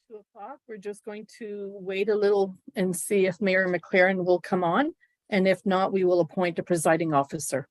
2 o'clock. We're just going to wait a little and see if Mayor McLaren will come on. And if not, we will appoint a presiding officer.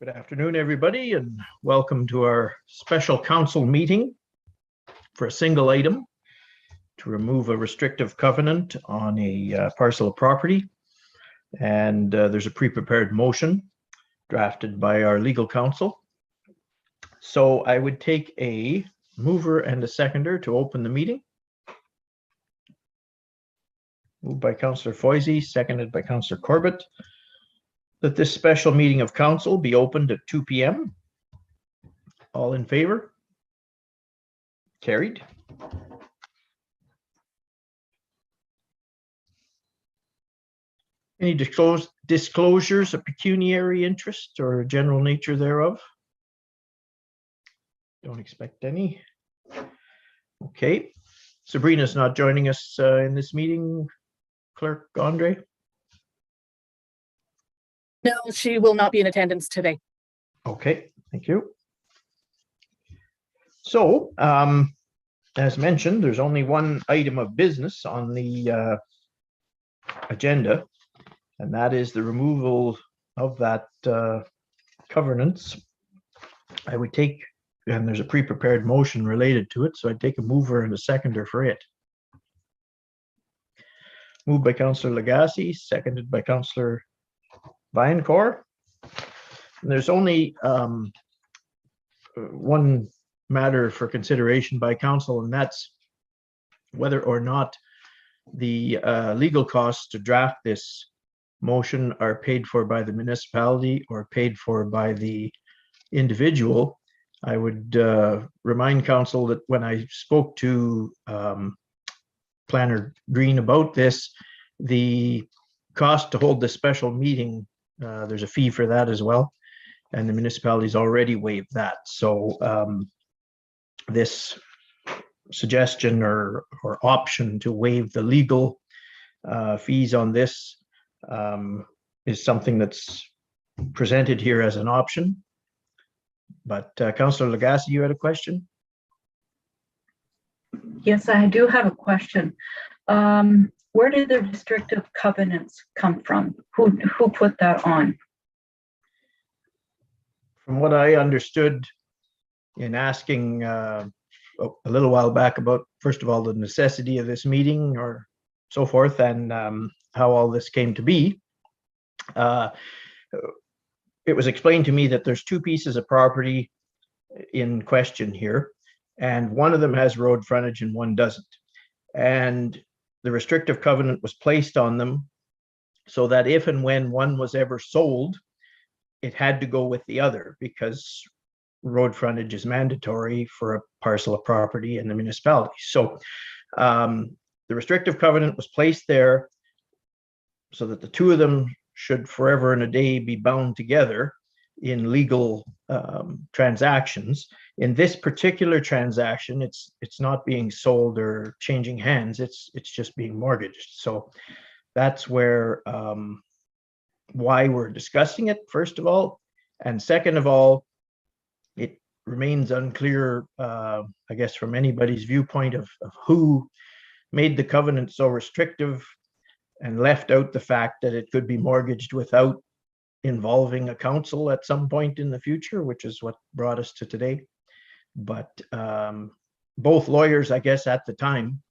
Good afternoon, everybody, and welcome to our special council meeting for a single item to remove a restrictive covenant on a parcel of property. And there's a pre-prepared motion drafted by our legal counsel. So I would take a mover and a seconder to open the meeting. Moved by Councillor Foisey, seconded by Councillor Corbett, that this special meeting of council be opened at 2 p.m. All in favor? Carried. Any disclosures of pecuniary interest or general nature thereof? Don't expect any. Okay. Sabrina's not joining us in this meeting, Clerk Andre? No, she will not be in attendance today. Okay, thank you. So, as mentioned, there's only one item of business on the agenda, and that is the removal of that covenants. I would take, and there's a pre-prepared motion related to it, so I'd take a mover and a seconder for it. Moved by Councillor Lagasse, seconded by Councillor Viancore. And there's only one matter for consideration by council, and that's whether or not the legal costs to draft this motion are paid for by the municipality or paid for by the individual. I would remind council that when I spoke to Planner Green about this, the cost to hold this special meeting, there's a fee for that as well, and the municipality's already waived that. So this suggestion or option to waive the legal fees on this is something that's presented here as an option. But Councillor Lagasse, you had a question? Yes, I do have a question. Where did the restrictive covenants come from? Who put that on? From what I understood in asking a little while back about, first of all, the necessity of this meeting or so forth, and how all this came to be, it was explained to me that there's two pieces of property in question here, and one of them has road frontage and one doesn't. And the restrictive covenant was placed on them so that if and when one was ever sold, it had to go with the other, because road frontage is mandatory for a parcel of property in the municipality. So the restrictive covenant was placed there so that the two of them should forever and a day be bound together in legal transactions. In this particular transaction, it's not being sold or changing hands, it's just being mortgaged. So that's where why we're discussing it, first of all, and second of all, it remains unclear, I guess, from anybody's viewpoint of who made the covenant so restrictive and left out the fact that it could be mortgaged without involving a council at some point in the future, which is what brought us to today. But both lawyers, I guess, at the time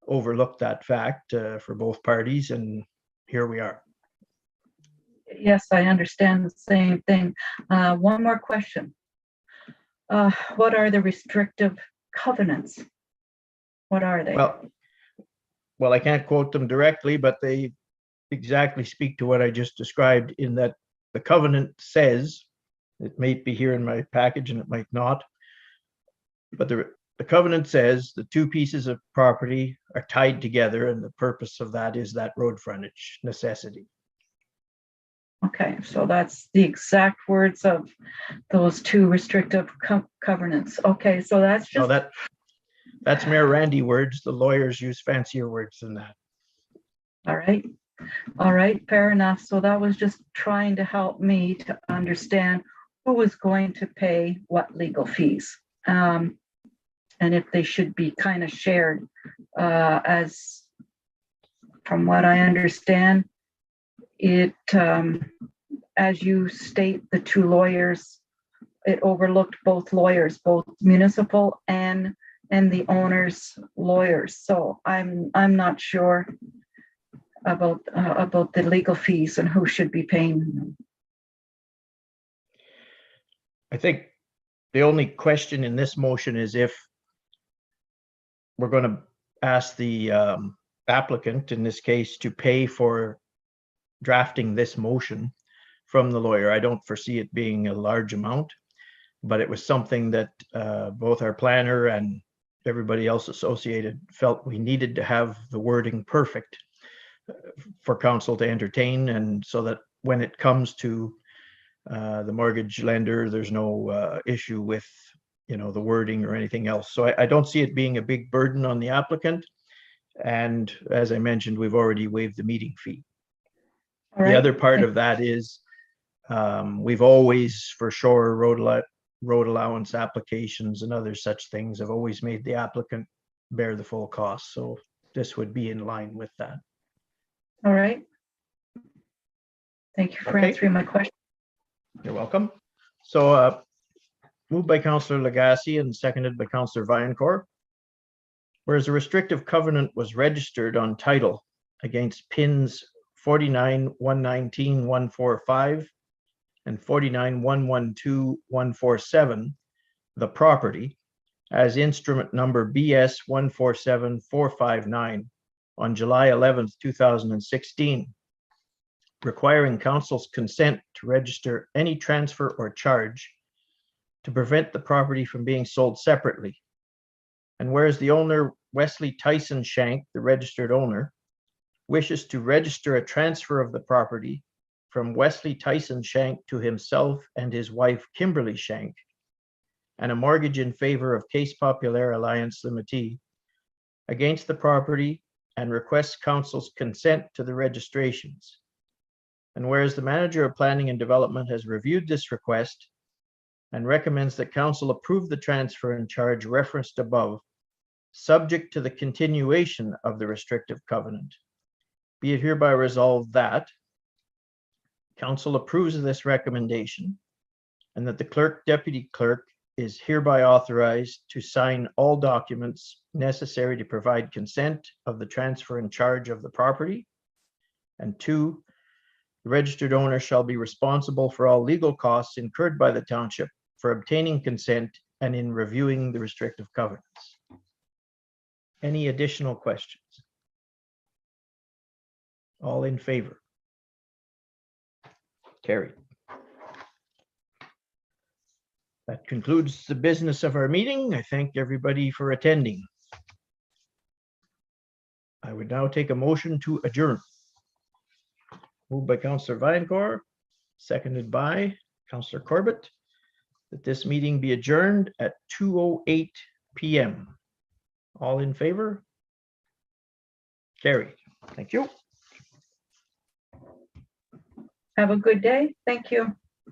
overlooked that fact for both parties, and here we are. Yes, I understand the same thing. One more question. What are the restrictive covenants? What are they? Well, I can't quote them directly, but they exactly speak to what I just described, in that the covenant says, it may be here in my package and it might not, but the covenant says the two pieces of property are tied together, and the purpose of that is that road frontage necessity. Okay, so that's the exact words of those two restrictive covenants. Okay, so that's So just, that's Mayor Randy words. The lawyers use fancier words than that. all right. All right, fair enough. So that was just trying to help me to understand who was going to pay what legal fees. And if they should be kind of shared, as from what I understand, it, as you state, the two lawyers, it overlooked both lawyers, both municipal and the owner's lawyers. So I'm not sure about the legal fees and who should be paying them. I think the only question in this motion is if we're going to ask the applicant, in this case, to pay for drafting this motion from the lawyer. I don't foresee it being a large amount, but it was something that both our planner and everybody else associated felt we needed to have the wording perfect for council to entertain, and so that when it comes to the mortgage lender, there's no issue with, the wording or anything else. So I don't see it being a big burden on the applicant. And as I mentioned, we've already waived the meeting fee. All right. The other part of that is we've always, for sure, road allowance applications and other such things have always made the applicant bear the full cost. So this would be in line with that. All right. Thank you for Okay. answering my question. You're welcome. So moved by Councillor Lagacé and seconded by Councillor Vaillancourt. Whereas a restrictive covenant was registered on title against pins 49-119-145 and 49-112-147, the property, as instrument number BS 147459 on July 11th, 2016, requiring council's consent to register any transfer or charge to prevent the property from being sold separately. And whereas the owner, Wesley Tyson Shank, the registered owner, wishes to register a transfer of the property from Wesley Tyson Shank to himself and his wife, Kimberly Shank, and a mortgage in favor of Case Populaire Alliance Limitée against the property, and requests council's consent to the registrations. And whereas the manager of planning and development has reviewed this request and recommends that council approve the transfer and charge referenced above, subject to the continuation of the restrictive covenant, be it hereby resolved that council approves of this recommendation, and that the clerk, deputy clerk is hereby authorized to sign all documents necessary to provide consent of the transfer and charge of the property. And 2, the registered owner shall be responsible for all legal costs incurred by the township for obtaining consent and in reviewing the restrictive covenants. Any additional questions? All in favor? Carried. That concludes the business of our meeting. I thank everybody for attending. I would now take a motion to adjourn. Moved by Councillor Vaillancourt, seconded by Councillor Corbett, that this meeting be adjourned at 2:08 p.m. All in favor? Carried. Thank you. Have a good day. Thank you.